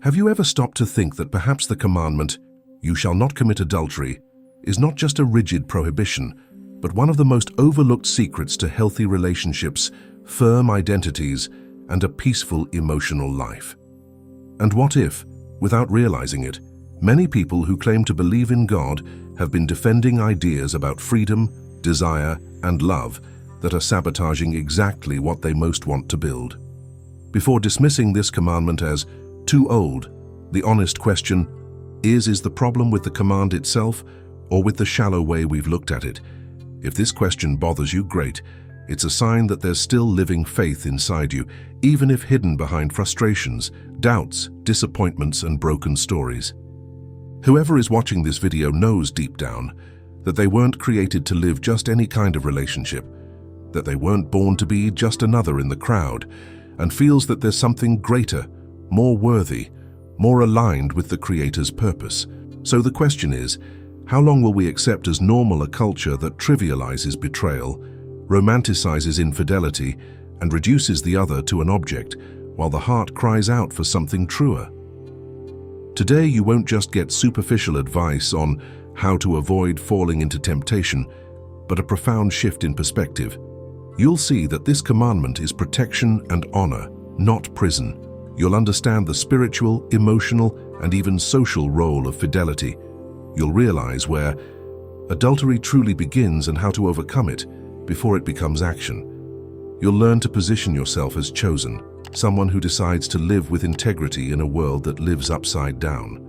Have you ever stopped to think that perhaps the commandment, "You shall not commit adultery," is not just a rigid prohibition, but one of the most overlooked secrets to healthy relationships, firm identities, and a peaceful emotional life? And what if, without realizing it, many people who claim to believe in God have been defending ideas about freedom, desire, and love that are sabotaging exactly what they most want to build? Before dismissing this commandment as too old, the honest question is the problem with the command itself or with the shallow way we've looked at it? If this question bothers you, great. It's a sign that there's still living faith inside you, even if hidden behind frustrations, doubts, disappointments, and broken stories. Whoever is watching this video knows deep down that they weren't created to live just any kind of relationship, that they weren't born to be just another in the crowd, and feels that there's something greater, more worthy, more aligned with the Creator's purpose. So the question is, how long will we accept as normal a culture that trivializes betrayal, romanticizes infidelity, and reduces the other to an object, while the heart cries out for something truer? Today you won't just get superficial advice on how to avoid falling into temptation, but a profound shift in perspective. You'll see that this commandment is protection and honor, not prison. You'll understand the spiritual, emotional, and even social role of fidelity. You'll realize where adultery truly begins and how to overcome it before it becomes action. You'll learn to position yourself as chosen, someone who decides to live with integrity in a world that lives upside down.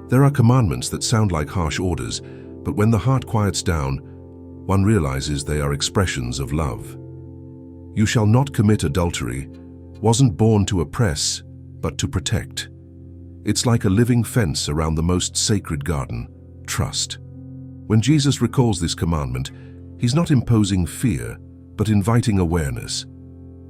There are commandments that sound like harsh orders, but when the heart quiets down, one realizes they are expressions of love. "You shall not commit adultery" wasn't born to oppress, but to protect. It's like a living fence around the most sacred garden, trust. When Jesus recalls this commandment, he's not imposing fear, but inviting awareness.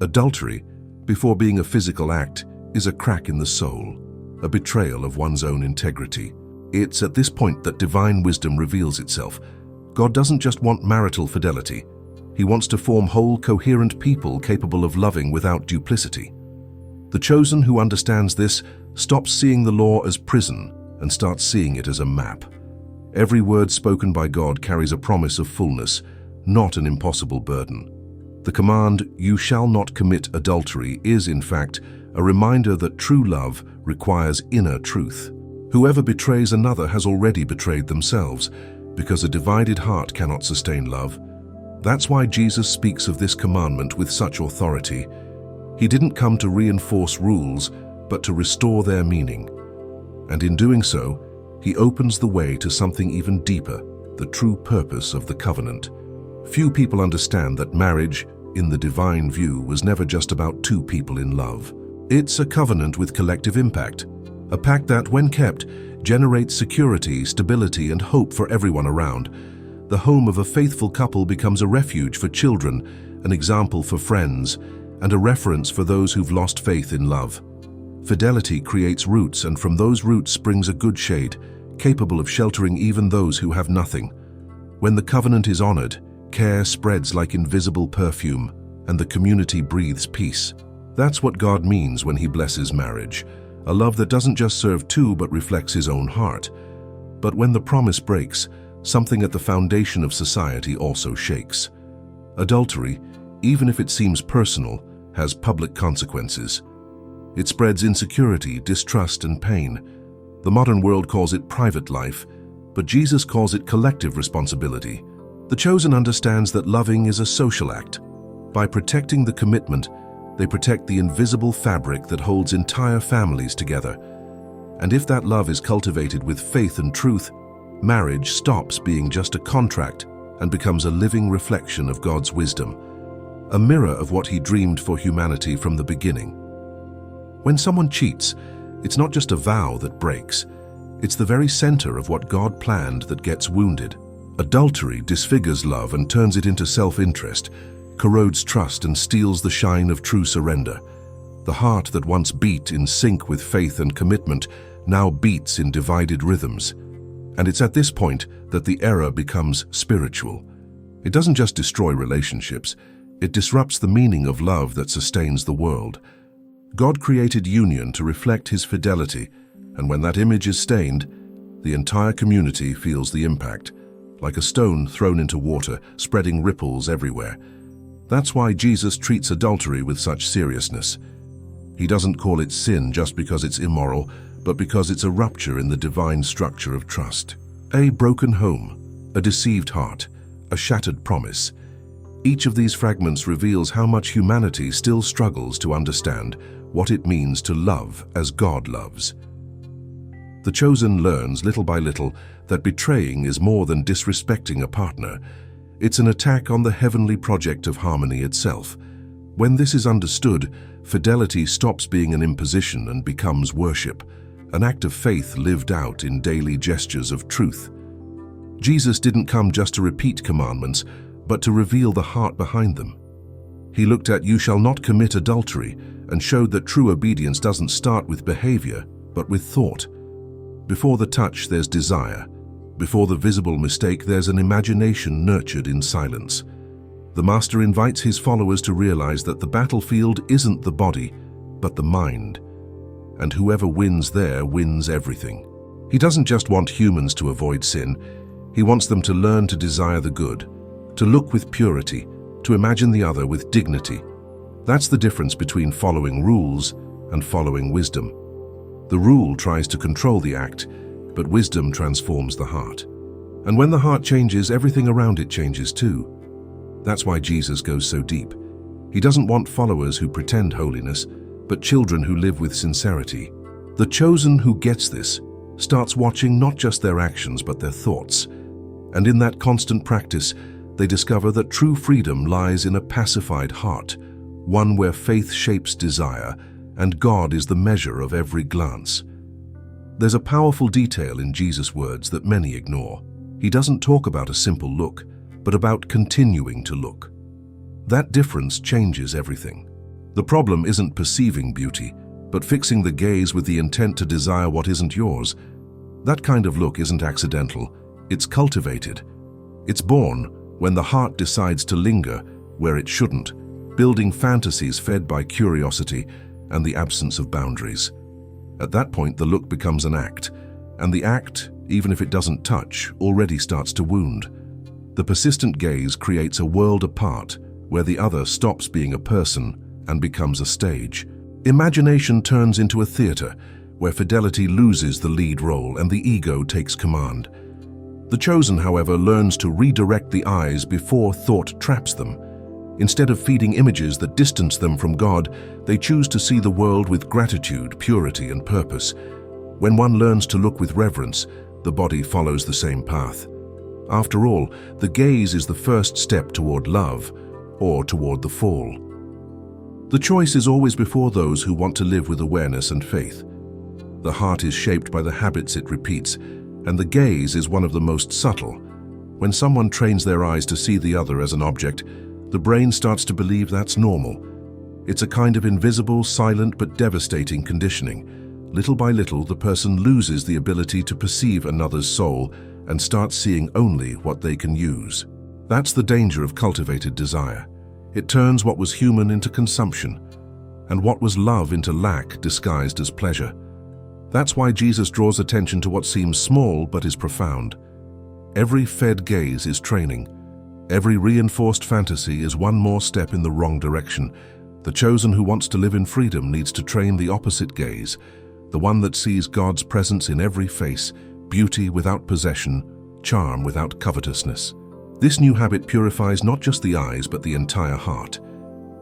Adultery, before being a physical act, is a crack in the soul, a betrayal of one's own integrity. It's at this point that divine wisdom reveals itself. God doesn't just want marital fidelity. He wants to form whole, coherent people capable of loving without duplicity. The chosen who understands this stops seeing the law as prison and starts seeing it as a map. Every word spoken by God carries a promise of fullness, not an impossible burden. The command, "You shall not commit adultery," is, in fact, a reminder that true love requires inner truth. Whoever betrays another has already betrayed themselves, because a divided heart cannot sustain love. That's why Jesus speaks of this commandment with such authority. He didn't come to reinforce rules, but to restore their meaning. And in doing so, he opens the way to something even deeper, the true purpose of the covenant. Few people understand that marriage, in the divine view, was never just about two people in love. It's a covenant with collective impact, a pact that, when kept, generates security, stability, and hope for everyone around. The home of a faithful couple becomes a refuge for children, an example for friends, and a reference for those who've lost faith in love. Fidelity creates roots, and from those roots springs a good shade, capable of sheltering even those who have nothing. When the covenant is honored, care spreads like invisible perfume, and the community breathes peace. That's what God means when he blesses marriage, a love that doesn't just serve two but reflects his own heart. But when the promise breaks, something at the foundation of society also shakes. Adultery, even if it seems personal, has public consequences. It spreads insecurity, distrust, and pain. The modern world calls it private life, but Jesus calls it collective responsibility. The chosen understands that loving is a social act. By protecting the commitment, they protect the invisible fabric that holds entire families together. And if that love is cultivated with faith and truth, marriage stops being just a contract and becomes a living reflection of God's wisdom, a mirror of what he dreamed for humanity from the beginning. When someone cheats, it's not just a vow that breaks. It's the very center of what God planned that gets wounded. Adultery disfigures love and turns it into self-interest, corrodes trust and steals the shine of true surrender. The heart that once beat in sync with faith and commitment now beats in divided rhythms. And it's at this point that the error becomes spiritual. It doesn't just destroy relationships, It disrupts the meaning of love that sustains the world. God created union to reflect His fidelity, and when that image is stained, the entire community feels the impact, like a stone thrown into water, spreading ripples everywhere. That's why Jesus treats adultery with such seriousness. He doesn't call it sin just because it's immoral, but because it's a rupture in the divine structure of trust. A broken home, a deceived heart, a shattered promise. Each of these fragments reveals how much humanity still struggles to understand what it means to love as God loves. The chosen learns little by little that betraying is more than disrespecting a partner. It's an attack on the heavenly project of harmony itself. When this is understood, fidelity stops being an imposition and becomes worship, an act of faith lived out in daily gestures of truth. Jesus didn't come just to repeat commandments, but to reveal the heart behind them. He looked at "You shall not commit adultery" and showed that true obedience doesn't start with behavior, but with thought. Before the touch, there's desire. Before the visible mistake, there's an imagination nurtured in silence. The Master invites his followers to realize that the battlefield isn't the body, but the mind. And whoever wins there wins everything. He doesn't just want humans to avoid sin. He wants them to learn to desire the good, to look with purity, to imagine the other with dignity. That's the difference between following rules and following wisdom. The rule tries to control the act, but wisdom transforms the heart. And when the heart changes, everything around it changes too. That's why Jesus goes so deep. He doesn't want followers who pretend holiness, but children who live with sincerity. The chosen who gets this starts watching not just their actions but their thoughts. And in that constant practice, they discover that true freedom lies in a pacified heart, one where faith shapes desire, and God is the measure of every glance. There's a powerful detail in Jesus' words that many ignore. He doesn't talk about a simple look, but about continuing to look. That difference changes everything. The problem isn't perceiving beauty, but fixing the gaze with the intent to desire what isn't yours. That kind of look isn't accidental, it's cultivated. It's born when the heart decides to linger where it shouldn't, building fantasies fed by curiosity and the absence of boundaries. At that point, the look becomes an act, and the act, even if it doesn't touch, already starts to wound. The persistent gaze creates a world apart, where the other stops being a person and becomes a stage. Imagination turns into a theater, where fidelity loses the lead role and the ego takes command. The chosen, however, learns to redirect the eyes before thought traps them. Instead of feeding images that distance them from God, they choose to see the world with gratitude, purity, and purpose. When one learns to look with reverence, the body follows the same path. After all, the gaze is the first step toward love, or toward the fall. The choice is always before those who want to live with awareness and faith. The heart is shaped by the habits it repeats, and the gaze is one of the most subtle. When someone trains their eyes to see the other as an object, the brain starts to believe that's normal. It's a kind of invisible, silent, but devastating conditioning. Little by little, the person loses the ability to perceive another's soul and starts seeing only what they can use. That's the danger of cultivated desire. It turns what was human into consumption, and what was love into lack disguised as pleasure. That's why Jesus draws attention to what seems small but is profound. Every fed gaze is training. Every reinforced fantasy is one more step in the wrong direction. The chosen who wants to live in freedom needs to train the opposite gaze, the one that sees God's presence in every face, beauty without possession, charm without covetousness. This new habit purifies not just the eyes but the entire heart.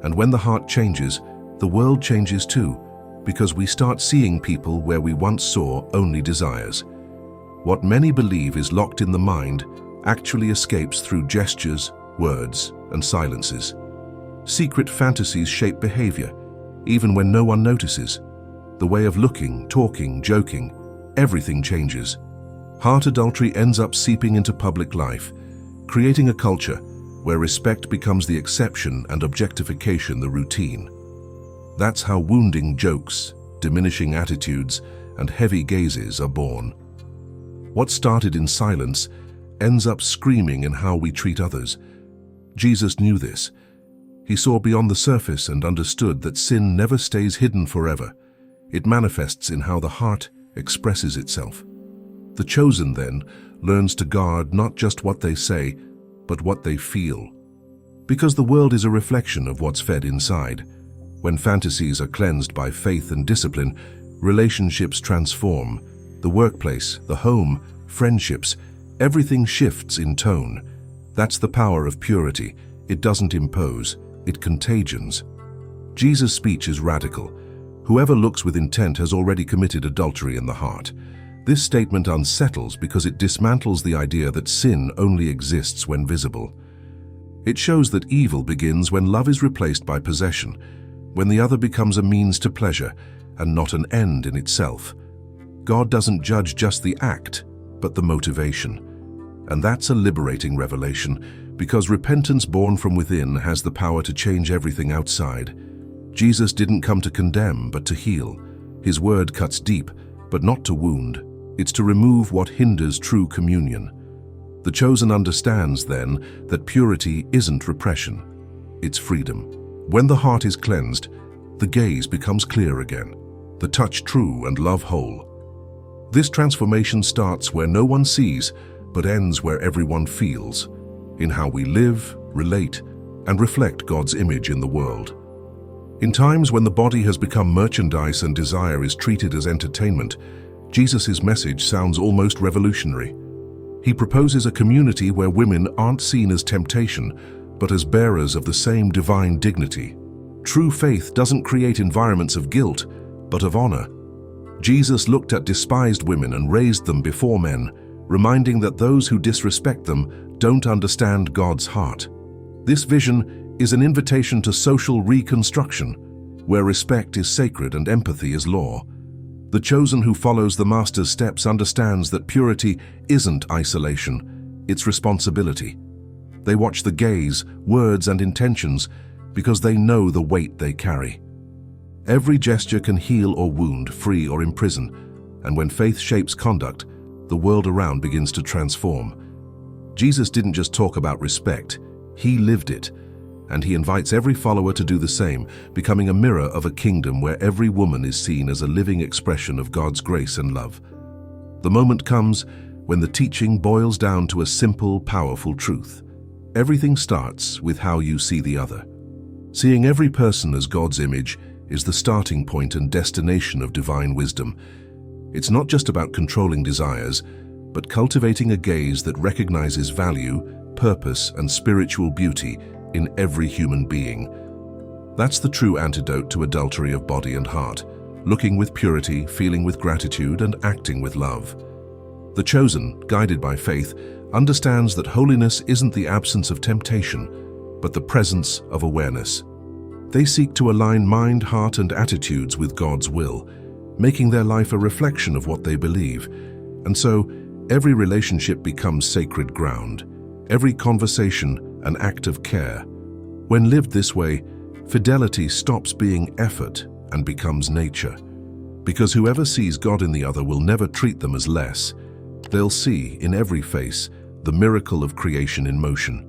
And when the heart changes, the world changes too, because we start seeing people where we once saw only desires. What many believe is locked in the mind actually escapes through gestures, words, and silences. Secret fantasies shape behavior, even when no one notices. The way of looking, talking, joking, everything changes. Heart adultery ends up seeping into public life, creating a culture where respect becomes the exception and objectification the routine. That's how wounding jokes, diminishing attitudes, and heavy gazes are born. What started in silence ends up screaming in how we treat others. Jesus knew this. He saw beyond the surface and understood that sin never stays hidden forever. It manifests in how the heart expresses itself. The chosen, then, learns to guard not just what they say, but what they feel. Because the world is a reflection of what's fed inside. When fantasies are cleansed by faith and discipline, relationships transform. The workplace, the home, friendships, everything shifts in tone. That's the power of purity. It doesn't impose, it contagions. Jesus' speech is radical. Whoever looks with intent has already committed adultery in the heart. This statement unsettles because it dismantles the idea that sin only exists when visible. It shows that evil begins when love is replaced by possession, when the other becomes a means to pleasure and not an end in itself. God doesn't judge just the act, but the motivation. And that's a liberating revelation, because repentance born from within has the power to change everything outside. Jesus didn't come to condemn, but to heal. His word cuts deep, but not to wound. It's to remove what hinders true communion. The chosen understands, then, that purity isn't repression. It's freedom. When the heart is cleansed, the gaze becomes clear again, the touch true and love whole. This transformation starts where no one sees, but ends where everyone feels, in how we live, relate, and reflect God's image in the world. In times when the body has become merchandise and desire is treated as entertainment, Jesus' message sounds almost revolutionary. He proposes a community where women aren't seen as temptation, but as bearers of the same divine dignity. True faith doesn't create environments of guilt, but of honor. Jesus looked at despised women and raised them before men, reminding that those who disrespect them don't understand God's heart. This vision is an invitation to social reconstruction, where respect is sacred and empathy is law. The chosen who follows the Master's steps understands that purity isn't isolation, it's responsibility. They watch the gaze, words, and intentions because they know the weight they carry. Every gesture can heal or wound, free or imprison, and when faith shapes conduct, the world around begins to transform. Jesus didn't just talk about respect, he lived it, and he invites every follower to do the same, becoming a mirror of a kingdom where every woman is seen as a living expression of God's grace and love. The moment comes when the teaching boils down to a simple, powerful truth. Everything starts with how you see the other. Seeing every person as God's image is the starting point and destination of divine wisdom. It's not just about controlling desires, but cultivating a gaze that recognizes value, purpose, and spiritual beauty in every human being. That's the true antidote to adultery of body and heart, looking with purity, feeling with gratitude, and acting with love. The chosen, guided by faith, understands that holiness isn't the absence of temptation, but the presence of awareness. They seek to align mind, heart, and attitudes with God's will, making their life a reflection of what they believe. And so, every relationship becomes sacred ground, every conversation an act of care. When lived this way, fidelity stops being effort and becomes nature. Because whoever sees God in the other will never treat them as less. They'll see, in every face, the miracle of creation in motion.